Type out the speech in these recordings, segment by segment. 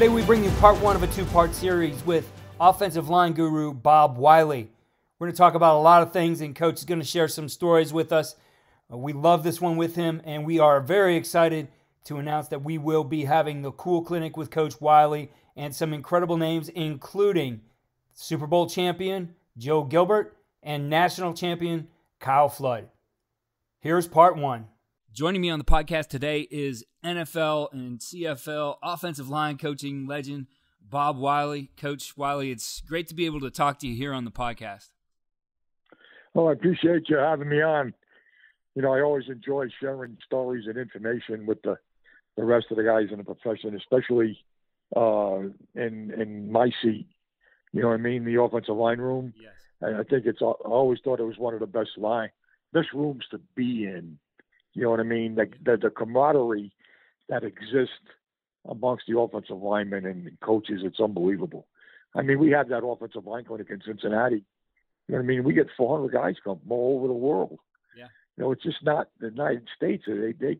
Today we bring you part one of a two-part series with offensive line guru Bob Wylie. We're going to talk about a lot of things, and Coach is going to share some stories with us. We love this one with him, and we are very excited to announce that we will be having the Cool Clinic with Coach Wylie and some incredible names, including Super Bowl champion Joe Gilbert and national champion Kyle Flood. Here's part one. Joining me on the podcast today is NFL and CFL offensive line coaching legend Bob Wylie. Coach Wylie, it's great to be able to talk to you here on the podcast. Well, I appreciate you having me on. You know, I always enjoy sharing stories and information with the rest of the guys in the profession, especially in my seat. You know what I mean? The offensive line room. Yes. And I think I always thought it was one of the best rooms to be in. You know what I mean? The camaraderie that exists amongst the offensive linemen and coaches, it's unbelievable. I mean, we had that offensive line clinic in Cincinnati. You know what I mean? We get 400 guys come from all over the world. Yeah. You know, it's just not the United States. They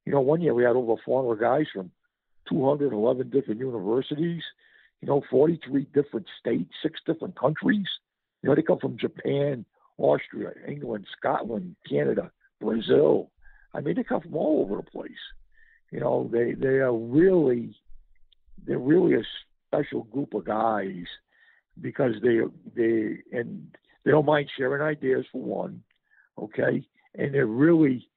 you know, one year we had over 400 guys from 211 different universities, 43 different states, 6 different countries. You know, they come from Japan, Austria, England, Scotland, Canada, Brazil. I mean, they come from all over the place. You know, they're really a special group of guys because they don't mind sharing ideas for one, okay, and they really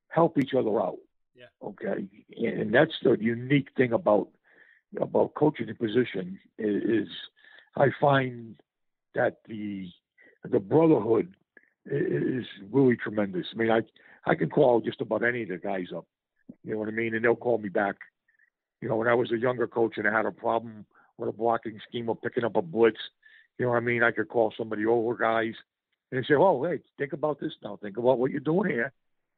help each other out. Yeah. Okay, and that's the unique thing about coaching the position is I find that the brotherhood is really tremendous. I mean, I can call just about any of the guys up, you know what I mean, and they'll call me back. You know, when I was a younger coach and I had a problem with a blocking scheme or picking up a blitz, you know what I mean, I could call somebody over guys and they say, "Oh, hey, think about this now. Think about what you're doing here."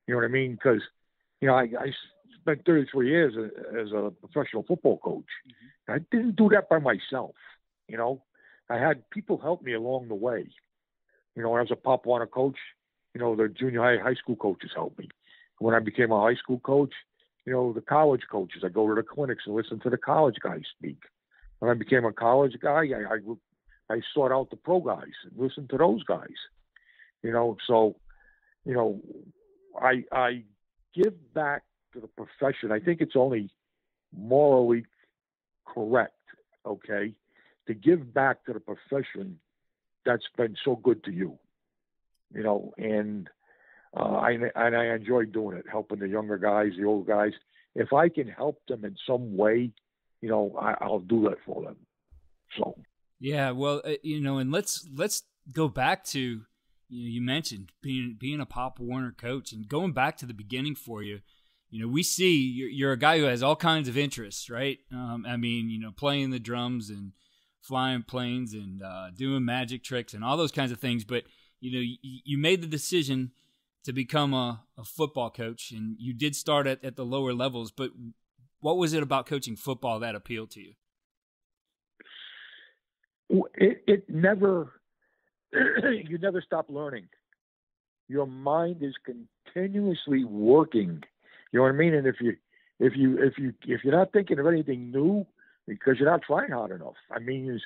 You know what I mean? Because, you know, I spent 33 years as a professional football coach. Mm-hmm. I didn't do that by myself. You know, I had people help me along the way. You know, when I was a Pop Warner coach, you know, the junior high school coaches helped me. When I became a high school coach, you know, the college coaches, I go to the clinics and listen to the college guys speak. When I became a college guy, I sought out the pro guys and listened to those guys. You know, so, you know, I give back to the profession. I think it's only morally correct, okay, to give back to the profession that's been so good to you, you know, and I enjoy doing it, helping the younger guys, the old guys. If I can help them in some way, you know, I'll do that for them. So. Yeah, well, you know, and let's go back to, you mentioned being a Pop Warner coach and going back to the beginning for you. You know, we see you're a guy who has all kinds of interests, right? I mean, you know, playing the drums and flying planes and doing magic tricks and all those kinds of things. But, you know, you made the decision to become a football coach, and you did start at the lower levels. But what was it about coaching football that appealed to you? It never you never stop learning. Your mind is continuously working. You know what I mean? And if you're not thinking of anything new, because you're not trying hard enough. I mean,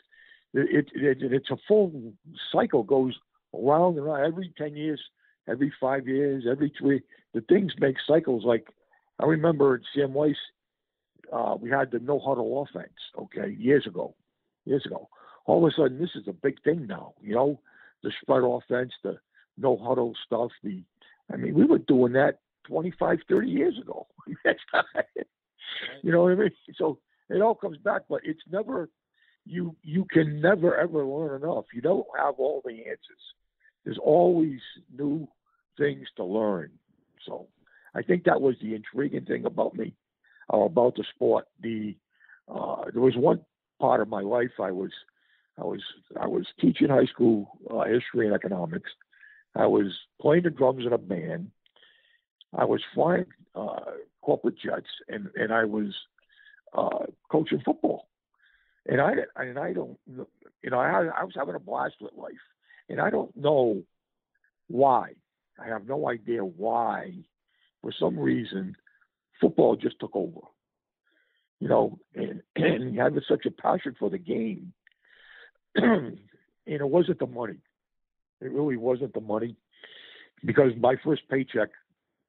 it's a full cycle, goes around and around every 10 years, every 5 years, every 3. The things make cycles. Like I remember at Sam Weiss, we had the no huddle offense. Okay, years ago. All of a sudden, this is a big thing now. You know, the spread offense, the no huddle stuff. We were doing that 25, 30 years ago. You know what I mean? So it all comes back, but it's never, you can never, ever learn enough. You don't have all the answers. There's always new things to learn. So I think that was the intriguing thing about me, about the sport. There was one part of my life I was teaching high school history and economics. I was playing the drums in a band. I was flying corporate jets, and I was coaching football. And I don't, you know, I was having a blast with life, and I don't know why. I have no idea why. For some reason, football just took over. and he had such a passion for the game. And it wasn't the money. It really wasn't the money, because my first paycheck,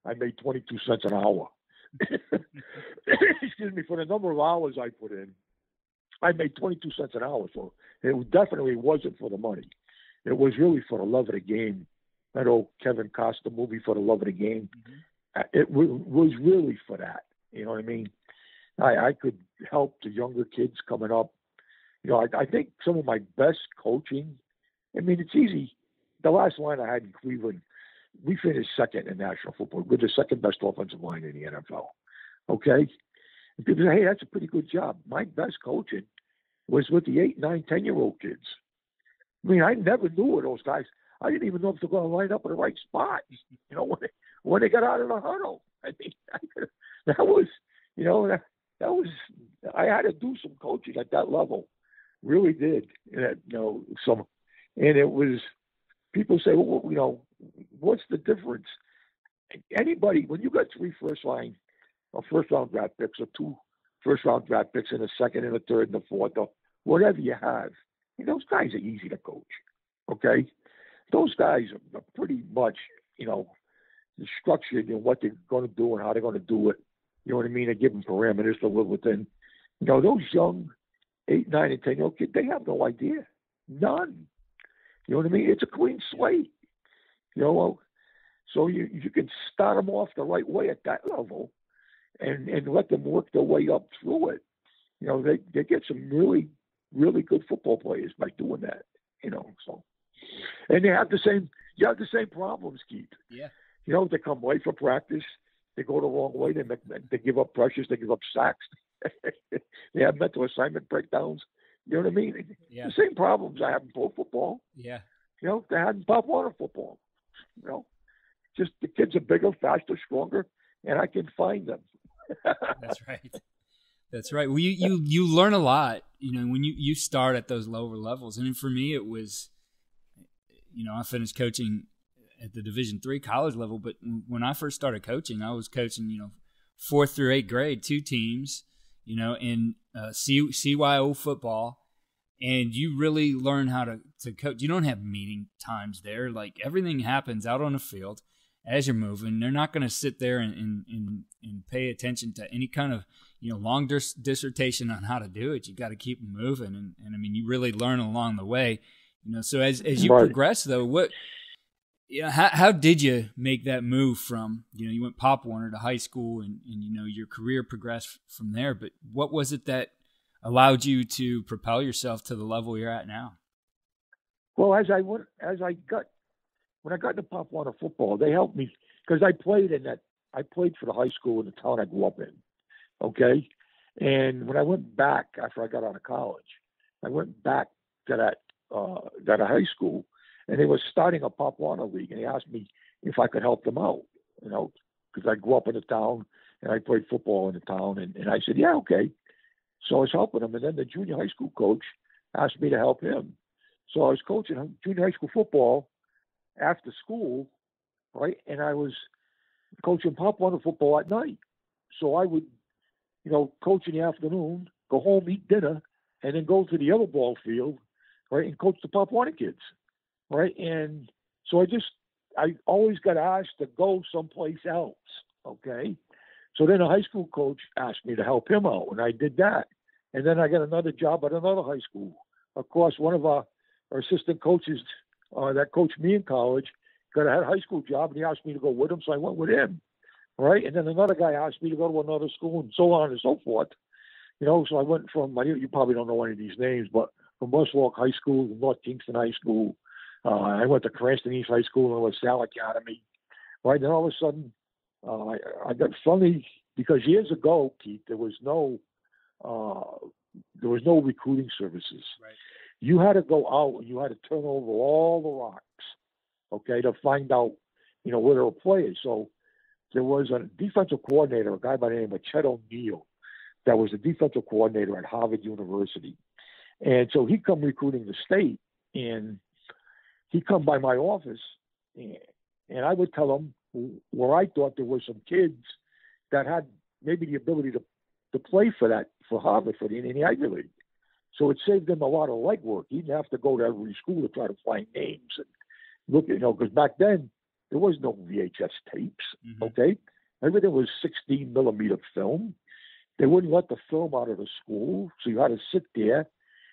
I made 22 cents an hour. Excuse me, for the number of hours I put in, I made 22 cents an hour. So it definitely wasn't for the money. It was really for the love of the game. That old Kevin Costner movie, For the Love of the Game. Mm-hmm. It was really for that. You know what I mean? I could help the younger kids coming up. I think some of my best coaching, it's easy. The last line I had in Cleveland, we finished second in national football. We're the second best offensive line in the NFL. Okay? And people say, hey, that's a pretty good job. My best coaching was with the 8, 9, 10-year-old kids. I never knew of those guys. I didn't even know if they're going to line up in the right spot, when they got out of the huddle. I had to do some coaching at that level. Really did. And it was, people say, well, what's the difference? Anybody, when you got 3 first-round draft picks, or 2 first-round draft picks, and a second and a third and a fourth, or whatever you have, those guys are easy to coach, okay? Those guys are pretty much, structured in what they're going to do and how they're going to do it. You know what I mean? They give them parameters to live within. Those young 8, 9, and 10-year-old kids, they have no idea. None. You know what I mean? It's a clean slate. So you can start them off the right way at that level and let them work their way up through it. They get some really, really good football players by doing that. So, and you have the same problems, Keith. Yeah. They come late for practice. They go the wrong way. They give up pressures. They give up sacks. They have mental assignment breakdowns. You know what I mean? Yeah. The same problems I have in pro football. Yeah. They had in Pop Warner football. Just the kids are bigger, faster, stronger, and I can find them. That's right. That's right. Well, you learn a lot, when you start at those lower levels. And for me, it was, I finished coaching at the Division III college level, but when I first started coaching, I was coaching, 4th through 8th grade, 2 teams, in CYO football, and you really learn how to coach. You don't have meeting times there. Like, everything happens out on the field as you're moving. They're not going to sit there and pay attention to any kind of, long dissertation on how to do it. You got to keep them moving. And you really learn along the way, so as you progress though, how did you make that move from, you went Pop Warner to high school and your career progressed from there, but what was it that allowed you to propel yourself to the level you're at now? Well, when I got into Pop Warner football, they helped me because I played for the high school in the town I grew up in. Okay. And when I went back after I got out of college, I went back to that high school, and they were starting a Pop Warner league, and they asked me if I could help them out, because I grew up in the town and I played football in the town. And I said, yeah, okay. So I was helping them. And then the junior high school coach asked me to help him. So I was coaching junior high school football after school, right? And I was coaching Pop Warner football at night. So I would, coach in the afternoon, go home, eat dinner, and then go to the other ball field, right, and coach the Pop Warner kids, right? And so I always got asked to go someplace else, okay? So then a high school coach asked me to help him out, and I did that. And then I got another job at another high school. Of course, one of our assistant coaches that coached me in college got a high school job, and he asked me to go with him, so I went with him, right? And then another guy asked me to go to another school, and so on and so forth. So I went from, you probably don't know any of these names, but from Westwalk High School to North Kingston High School. I went to Cranston East High School and LaSalle Academy, right? Then all of a sudden, I got funny because years ago, Keith, there was no recruiting services. Right. You had to go out and you had to turn over all the rocks, okay, to find out, where there were players. So there was a defensive coordinator, a guy by the name of Chet O'Neill, that was the defensive coordinator at Harvard University. And so he'd come recruiting the state, and he'd come by my office, and I would tell him where I thought there were some kids that had maybe the ability to to play for Harvard in the Ivy League. So it saved him a lot of legwork. He didn't have to go to every school to try to find names and look, because back then there was no VHS tapes. Okay, everything was 16 millimeter film. They wouldn't let the film out of the school, so you had to sit there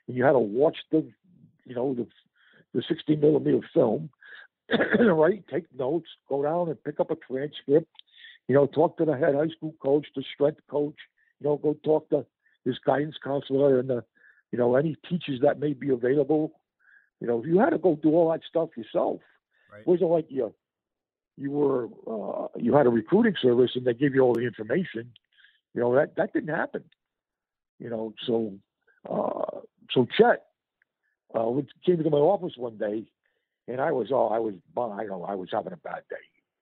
and you had to watch the 16 millimeter film, right? Take notes, go down and pick up a transcript. Talk to the head high school coach, the strength coach. Go talk to his guidance counselor and any teachers that may be available. You had to go do all that stuff yourself. Right. It wasn't like you had a recruiting service and they gave you all the information. That didn't happen. So Chet came to my office one day, and I was having a bad day.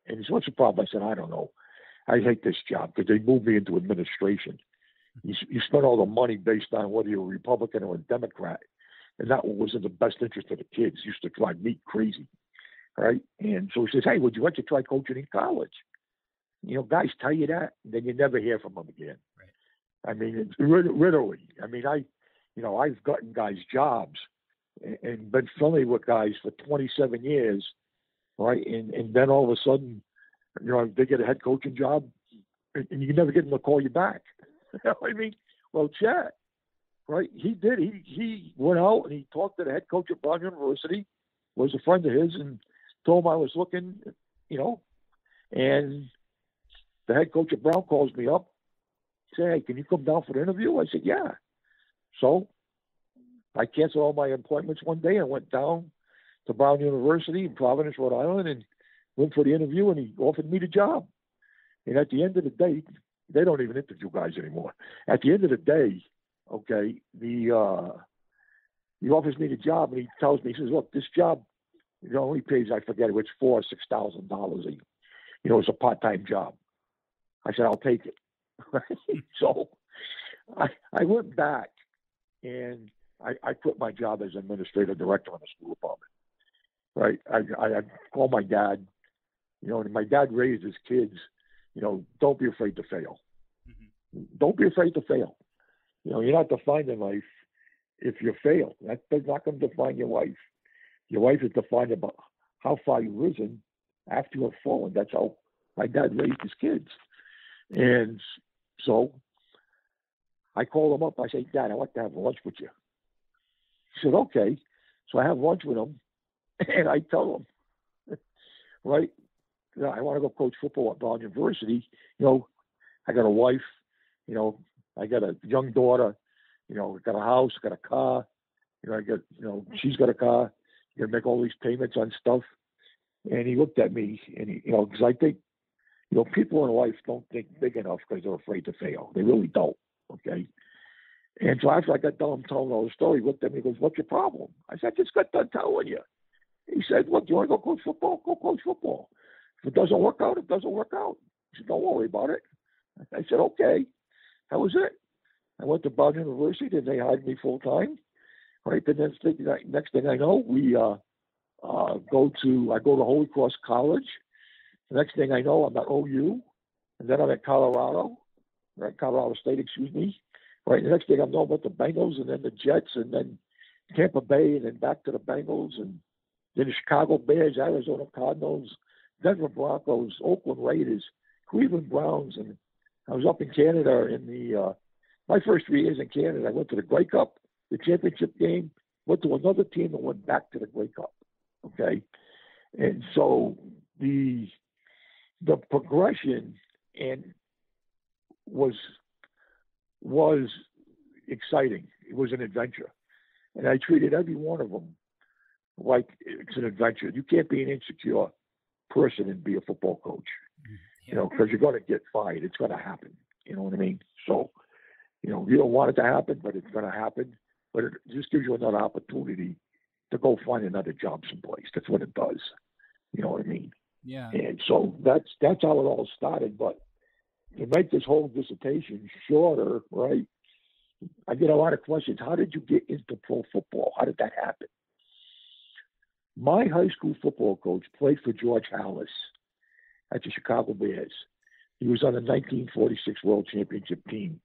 And he said, "What's the problem?" I said, "I don't know. I hate this job because they moved me into administration. You spend all the money based on whether you're a Republican or a Democrat, and that was in the best interest of the kids. It used to drive me crazy, right?" And so he says, "Hey, would you like to try coaching in college?" Guys tell you that, and then you never hear from them again. Right. I mean, it's literally. I mean, I've gotten guys jobs and been friendly with guys for 27 years, right? And then all of a sudden, they get a head coaching job, and you never get them to call you back. I mean, well, Chet, right? He did. He went out and he talked to the head coach at Brown University, was a friend of his, and told him I was looking, and the head coach at Brown calls me up, say, "Hey, can you come down for the interview?" I said, "Yeah." So I canceled all my appointments one day and went down to Brown University in Providence, Rhode Island, and went for the interview, and he offered me the job. And at the end of the day, they don't even interview guys anymore. At the end of the day, okay, he offers me the job, and he tells me, he says, "Look, this job, only pays, I forget it, it's $4,000 or $6,000 it's a part-time job." I said, "I'll take it." So I went back and I quit my job as administrative director in the school department. Right? I called my dad, and my dad raised his kids, don't be afraid to fail. Don't be afraid to fail. You're not defined in life if you fail. That's not going to define your life. Your life is defined about how far you've risen after you have fallen. That's how my dad raised his kids. And so I called him up. I said, "Dad, I'd like to have lunch with you." He said, "Okay." So I have lunch with him, and I tell him, right, I want to go coach football at Brown University. I got a wife, I got a young daughter, I got a house, got a car, I got, she's got a car. You got to make all these payments on stuff. And he looked at me, and because I think, people in life don't think big enough because they're afraid to fail. They really don't. Okay. And so after I got done telling all the story, he looked at me and goes, "What's your problem?" I said, "I just got done telling you." He said, "Look, you want to go coach football? Go coach football. If it doesn't work out, it doesn't work out." He said, "Don't worry about it." I said, "Okay." That was it. I went to Brown University, and they hired me full time. Right. The next thing I know, I go to Holy Cross College. The next thing I know, I'm at OU, and then I'm at Colorado State, excuse me. Right. The next thing I know about the Bengals, and then the Jets, and then Tampa Bay, and then back to the Bengals, and then the Chicago Bears, Arizona Cardinals, Denver Broncos, Oakland Raiders, Cleveland Browns, and I was up in Canada in my first 3 years in Canada. I went to the Grey Cup, the championship game, went to another team, and went back to the Grey Cup. Okay. And so the progression was exciting. It was an adventure. And I treated every one of them like it's an adventure. You can't be an insecure person and be a football coach, because you're going to get fired. It's going to happen. You know what I mean? So, you don't want it to happen, but it's going to happen. But it just gives you another opportunity to go find another job someplace. That's what it does. You know what I mean? Yeah. And so that's how it all started. But to make this whole dissertation shorter, right, I get a lot of questions. How did you get into pro football? How did that happen? My high school football coach played for George Halas at the Chicago Bears. He was on the 1946 World Championship team.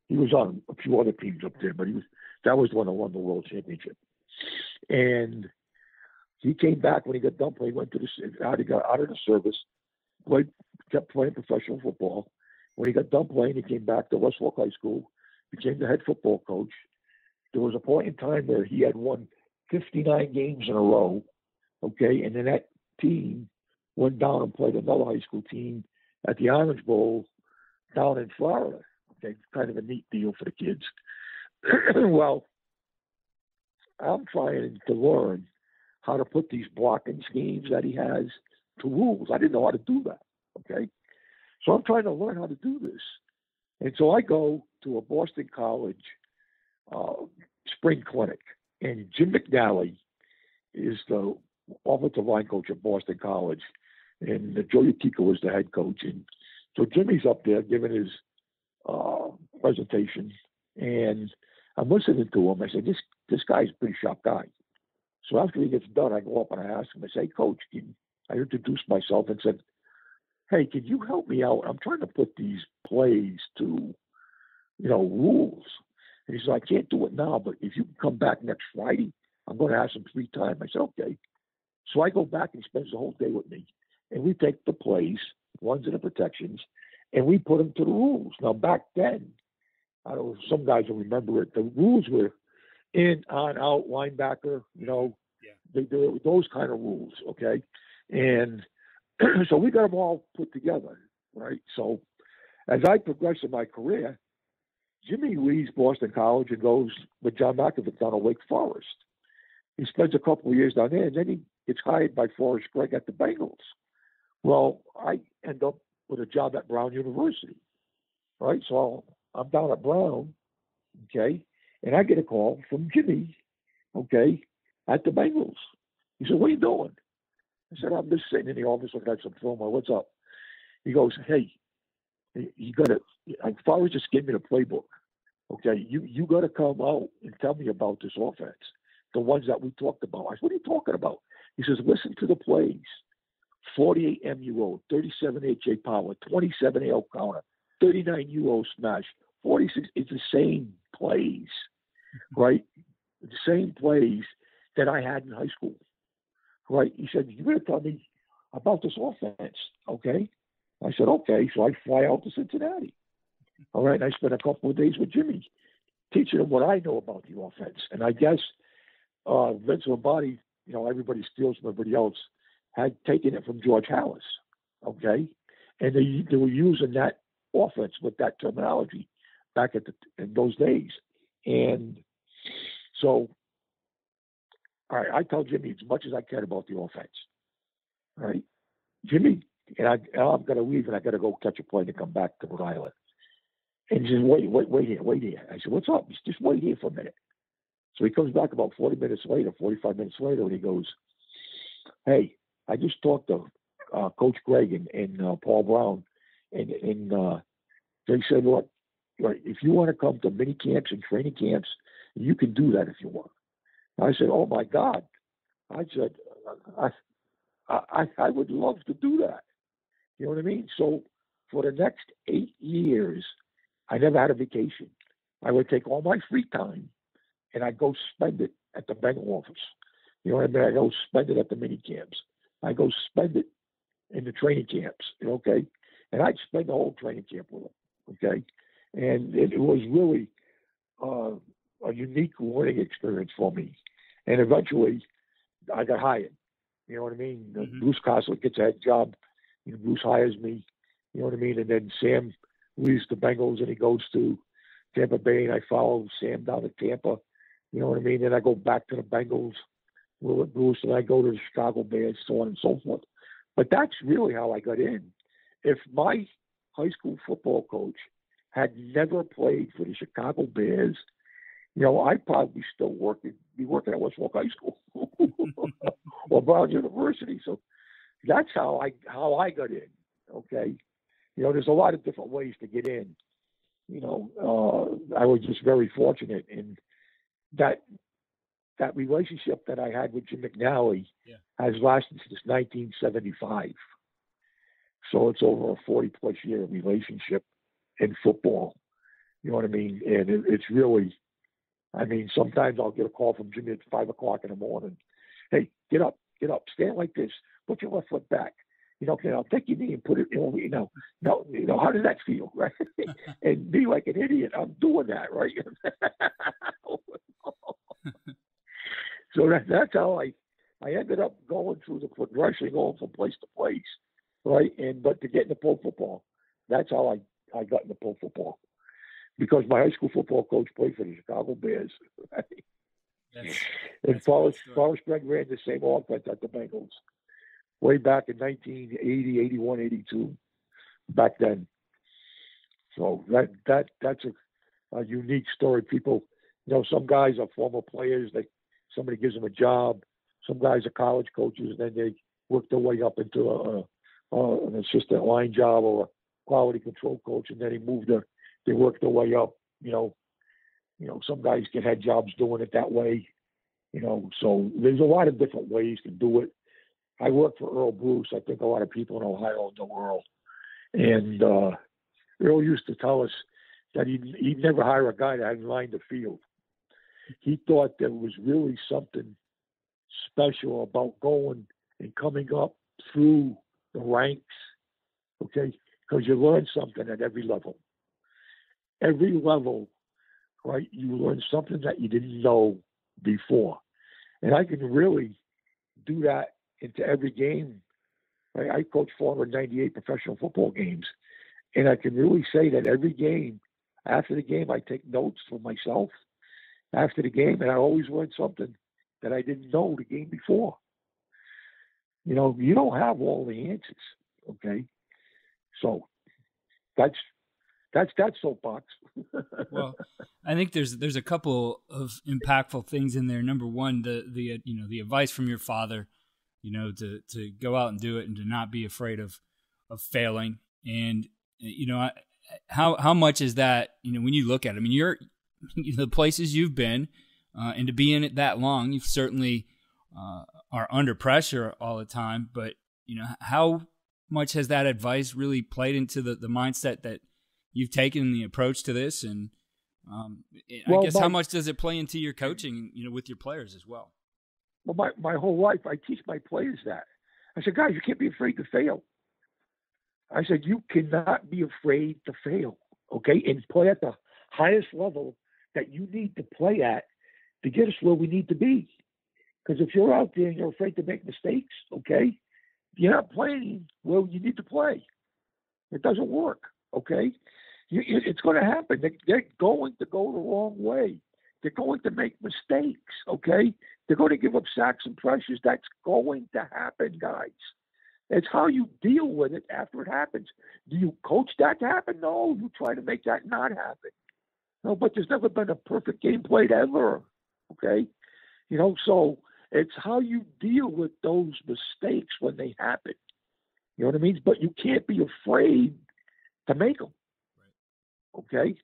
He was on a few other teams up there, but that was the one that won the world championship. And he came back when he got done playing, he got out of the service, kept playing professional football. When he got done playing, he came back to West Fork High School, became the head football coach. There was a point in time where he had won 59 games in a row, okay, and then that team went down and played another high school team at the Orange Bowl down in Florida. Okay, kind of a neat deal for the kids. Well, I'm trying to learn how to put these blocking schemes that he has to rules. I didn't know how to do that, okay? So I'm trying to learn how to do this. And so I go to a Boston College spring clinic, and Jim McNally is the offensive line coach at Boston College, and Joe Utica was the head coach. And so Jimmy's up there giving his presentation, and I'm listening to him. I said, this guy's a pretty sharp guy. So after he gets done, I go up and I ask him, I say, hey, Coach, I introduced myself and said, hey, can you help me out? I'm trying to put these plays to, rules. And he said, I can't do it now, but if you can come back next Friday, I'm going to have some free time. I said, okay. So I go back and he spends the whole day with me. And we take the plays, runs and the protections, and we put them to the rules. Now, back then, I don't know, some guys will remember it, the rules were in, on, out, linebacker, they were those kind of rules, okay? And so we got them all put together, right? So as I progress in my career, Jimmy leaves Boston College and goes with John Malkovich down to Wake Forest. He spends a couple of years down there, and then he gets hired by Forrest Gregg at the Bengals. Well, I end up with a job at Brown University, right? So I'm down at Brown, okay, and I get a call from Jimmy, okay, at the Bengals. He said, what are you doing? I said, I'm just sitting in the office looking at some film. What's up? He goes, hey, you got to, Forrest just gave me the playbook. Okay, you got to come out and tell me about this offense, the ones that we talked about. I said, what are you talking about? He says, listen to the plays. 48 MUO, 37 HA power, 27 L counter, 39 UO smash, 46. It's the same plays, right? The same plays that I had in high school, right? He said, you better tell me about this offense, okay? I said, okay. So I fly out to Cincinnati. All right. And I spent a couple of days with Jimmy teaching him what I know about the offense. And I guess Vince Lombardi, everybody steals from everybody else, had taken it from George Hallis, okay? And they were using that offense with that terminology back in those days. And so, all right, I tell Jimmy as much as I can about the offense, all right? Jimmy, and I'm going to leave and I got to go catch a plane to come back to Rhode Island. And he says, wait here. I said, what's up? He said, just wait here for a minute. So he comes back about 45 minutes later, and he goes, hey, I just talked to Coach Gregg and Paul Brown, and they said, look, right, if you want to come to mini camps and training camps, you can do that if you want. I said, oh my God. I said, I would love to do that. You know what I mean? So for the next 8 years, I never had a vacation. I would take all my free time and I'd go spend it at the Bengal office. You know what I mean? I go spend it at the mini camps. I go spend it in the training camps, okay? And I'd spend the whole training camp with them, okay? And it was really a unique learning experience for me. And eventually, I got hired. You know what I mean? Mm-hmm. Bruce Cosler gets a head job. Bruce hires me. You know what I mean? And then Sam leaves the Bengals and he goes to Tampa Bay, and I follow Sam down to Tampa. You know what I mean? Then I go back to the Bengals with Bruce, and I go to the Chicago Bears, so on and so forth. But that's really how I got in. If my high school football coach had never played for the Chicago Bears, I'd probably still be working at West Fork High School or Brown University. So that's how I got in. Okay, there's a lot of different ways to get in. I was just very fortunate in that relationship that I had with Jim McNally has lasted since 1975. So it's over a 40-plus year relationship in football. You know what I mean? And it's really, I mean, sometimes I'll get a call from Jimmy at 5 o'clock in the morning. Hey, get up, stand like this, put your left foot back. Okay, I'll take your knee and put it, no, how does that feel, right? And be like an idiot, I'm doing that, right? So that's how I ended up going through the progression, going from place to place, right? But to get into pro football, that's how I got into pro football. Because my high school football coach played for the Chicago Bears. Right? And Forrest Gregg ran the same offense at the Bengals way back in 1980, 81, 82, back then. So that's a unique story. People, some guys are former players. Somebody gives them a job. Some guys are college coaches, and then they work their way up into an assistant line job or a quality control coach, and then they work their way up. Some guys get head jobs doing it that way. So there's a lot of different ways to do it. I worked for Earl Bruce. I think a lot of people in Ohio know Earl. And Earl used to tell us that he'd never hire a guy that hadn't lined the field. He thought there was really something special about going and coming up through the ranks, okay? Because you learn something at every level. Every level, right, you learn something that you didn't know before. And I can really do that into every game. Right? I coached 498 professional football games. And I can really say that every game, after the game, I take notes for myself after the game, and I always learn something that I didn't know the game before. You don't have all the answers, okay? So that's that soapbox. Well, I think there's a couple of impactful things in there. Number one, the advice from your father, to go out and do it and to not be afraid of failing. And how much is that? When you look at it, I mean, you're the places you've been, and to be in it that long, you've certainly are under pressure all the time. But how much has that advice really played into the mindset that you've taken, the approach to this? And I guess how much does it play into your coaching, with your players as well? Well, my whole life, I teach my players that. I said, guys, you can't be afraid to fail. I said, you cannot be afraid to fail, okay? And play at the highest level that you need to play at to get us where we need to be. Because if you're out there and you're afraid to make mistakes, okay, you're not playing where you need to play. It doesn't work, okay? It's going to happen. They're going to go the wrong way. They're going to make mistakes, okay? They're going to give up sacks and pressures. That's going to happen, guys. It's how you deal with it after it happens. Do you coach that to happen? No, you try to make that not happen. No, but there's never been a perfect game played ever, okay? So it's how you deal with those mistakes when they happen. You know what I mean? But you can't be afraid to make them, okay?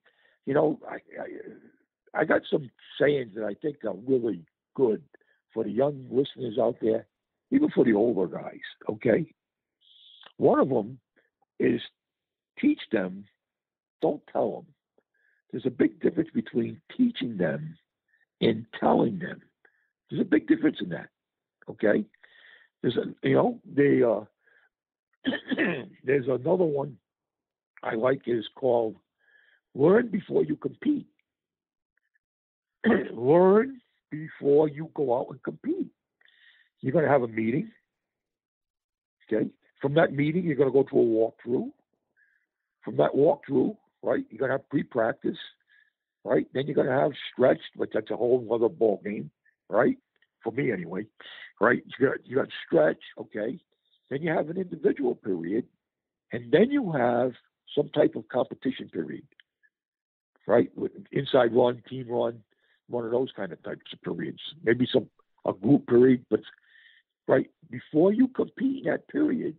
I got some sayings that I think are really good for the young listeners out there, even for the older guys, okay? One of them is teach them, don't tell them. There's a big difference between teaching them and telling them. There's a big difference in that, okay? There's another one I like is called learn before you compete. Learn before you go out and compete. You're going to have a meeting, okay? From that meeting, you're going to go to a walkthrough. From that walkthrough, right, you're going to have pre-practice, right? Then you're going to have stretch, but that's a whole other ball game, right? For me anyway, right? You got stretch, okay? Then you have an individual period, and then you have some type of competition period, right? Inside run, team run, one of those kind of types of periods. Maybe a group period, but right before you compete in that period,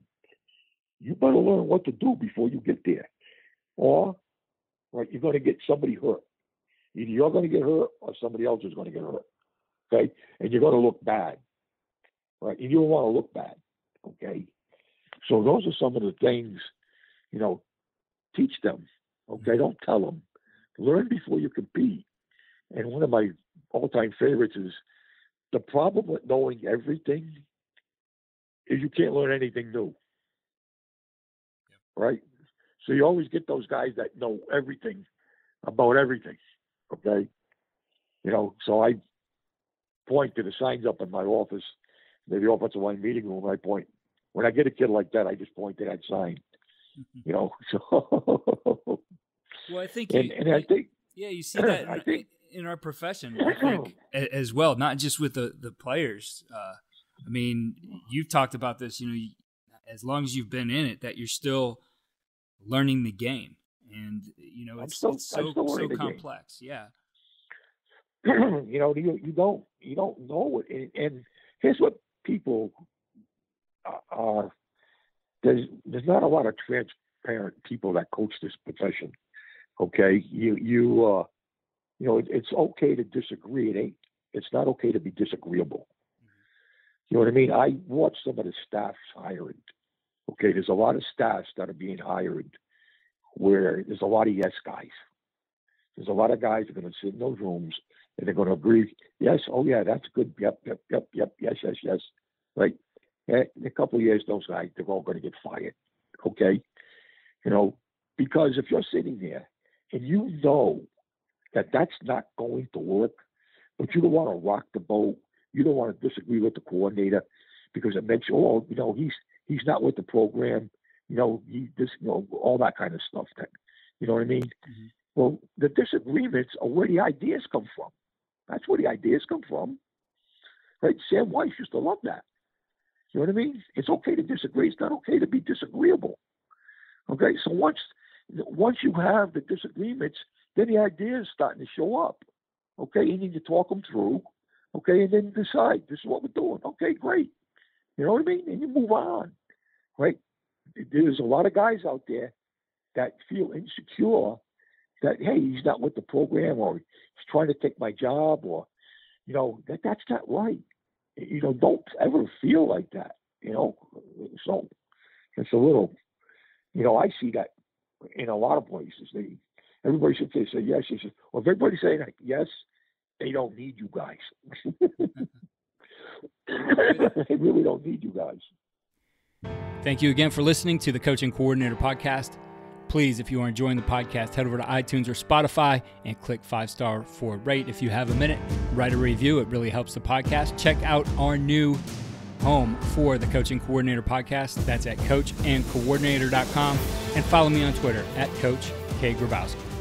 you better learn what to do before you get there, or right, you're going to get somebody hurt. Either you're going to get hurt or somebody else is going to get hurt, okay? And you're going to look bad, right? And you don't want to look bad, okay? So those are some of the things, teach them, okay? Don't tell them, learn before you compete. And one of my all-time favorites is, the problem with knowing everything is you can't learn anything new. Right? So you always get those guys that know everything about everything. Okay? So I point to the signs up in my office, the offensive line meeting room. I point, when I get a kid like that, I just point to that sign. So. Well, I think, I think, yeah, you see that in our profession, I think, as well, not just with the players. I mean, you've talked about this, as long as you've been in it, that you're still learning the game. And, it's so complex. Yeah. You don't know it. And here's what people there's not a lot of transparent people that coach this profession. Okay, it's okay to disagree. It's not okay to be disagreeable. You know what I mean? I watch some of the staffs hired. Okay, there's a lot of staffs that are being hired where there's a lot of yes guys. There's a lot of guys that are going to sit in those rooms and they're going to agree. Yes, oh yeah, that's good. Yep. Yes. Right. And in a couple of years, those guys, they're all going to get fired. Okay, because if you're sitting there and you know that that's not going to work, but you don't want to rock the boat, you don't want to disagree with the coordinator because it makes he's not with the program, all that kind of stuff. That, you know what I mean? Mm-hmm. Well, the disagreements are where the ideas come from. That's where the ideas come from. Right? Sam Weiss used to love that. You know what I mean? It's okay to disagree. It's not okay to be disagreeable. Okay? So once you have the disagreements, then the ideas starting to show up. Okay? You need to talk them through. Okay? And then decide, this is what we're doing. Okay, great. You know what I mean? And you move on. Right? There's a lot of guys out there that feel insecure that, hey, he's not with the program, or he's trying to take my job, or, that's not right. Don't ever feel like that, So it's a little, I see that in a lot of places. Everybody should say yes. He says, well, if everybody's saying like, yes, they don't need you guys. They really don't need you guys. Thank you again for listening to the Coaching Coordinator Podcast. Please, if you are enjoying the podcast, head over to iTunes or Spotify and click 5-star for rate. If you have a minute, write a review. It really helps the podcast. Check out our new home for the Coaching Coordinator Podcast. That's at coachandcoordinator.com. And follow me on Twitter at Coach K. Grabowski.